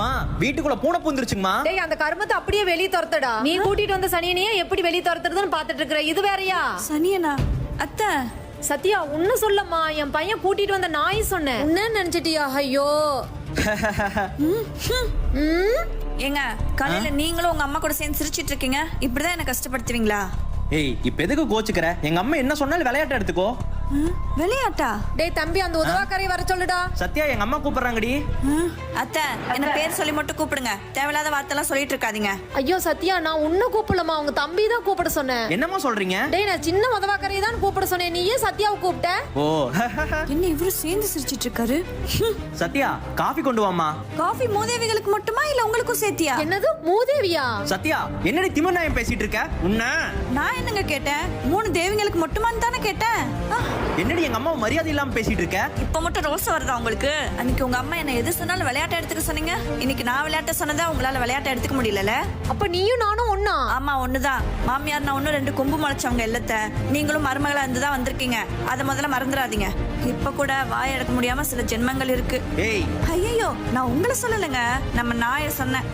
மா வீட்டுக்குள்ள பூனை பூந்துருச்சுங்கம்மா. டேய் அந்த கருமத்தை அப்படியே வெளிய துரத்துடா. நீ கூட்டிட்டு வந்த சனியனையே எப்படி வெளிய துரத்துறதுன்னு பாத்துட்டு இருக்கற. இது வேறயா? சனியனா? அத்தை சத்யா உன்ன சொல்லம்மா, என் பையன் கூட்டிட்டு வந்த நாய் சொன்னேன். என்ன நினைச்சிட்டியா? ஐயோ ஏங்க காலையில நீங்களும் உங்க அம்மா கூட சேர்ந்து சிரிச்சிட்டு இருக்கீங்க. இப்படிதான் என்ன கஷ்டப்படுத்துவீங்களா? ஏய் இப்ப எதுக்கு கோச்சுக்கிற? எங்க அம்மா என்ன சொன்னாலும் விளையாட்டு எடுத்துக்கோ. விளையாட்டா? டேய் தம்பி அந்த உதவாக்கரை வர சொல்லுடா. சத்யா எங்க அம்மா கூப்பிடுறாங்கடி. அத்தை என்ன பேர் சொல்லி மட்டும் கூப்பிடுங்க. தேவையில்லாத வார்த்தைலாம் சொல்லிட்டு இருக்காதீங்க. ஐயோ சத்யா நான் உன்ன கூப்பிடலமா, உங்க தம்பி தான் கூப்பிட சொன்னேன். என்னம்மா சொல்றீங்க? டேய் நான் சின்ன உதவாக்கரை தான் கூப்பிட சொன்னேன். நீ ஏன் சத்யாவை கூப்பிட்ட? ஓ என்ன இவரு சேர்ந்து சிரிச்சிட்டு இருக்காரு? சத்யா காஃபி கொண்டு வாமா. காஃபி மூதேவிகளுக்கு மட்டுமா இல்ல உங்களுக்கும் சேர்த்தியா? என்னது மூதேவியா? சத்யா என்னடி திமிர்நாயம் பேசிட்டு இருக்க? உன்ன நான் என்னங்க கேட்டேன்? 3 தேவிங்களுக்கு மட்டுமான்னு தானே கேட்டேன். என்னடி எங்க அம்மா மரியாதை இல்லாம பேசிட்டு இருக்க? இப்ப மட்டும் ரோஸ் வருதா உங்களுக்கு? அன்னைக்கு உங்க அம்மா என்ன எது சொன்னாலும் விளையாட்ட எடுத்துக்க சொன்னீங்க. இன்னைக்கு நான் விளையாட்ட சொன்னதா உங்களால விளையாட்ட எடுத்துக்க முடியல. அப்ப நீயும் நானும் ஒண்ணா? ஆமா ஒண்ணுதான். மாமியார் நான் ஒண்ணு 2 கொம்பு முளைச்சவங்க இல்லத்த. நீங்களும் மருமகளா இருந்துதான் வந்திருக்கீங்க. அத முதல்ல மறந்துடாதீங்க. இப்ப கூட வாய் அடக்க முடியாம சில ஜென்மங்கள் இருக்கு. ஏய் ஐயோ நான் உங்களை சொல்லலைங்க, நம்ம நாயை சொன்னேன்.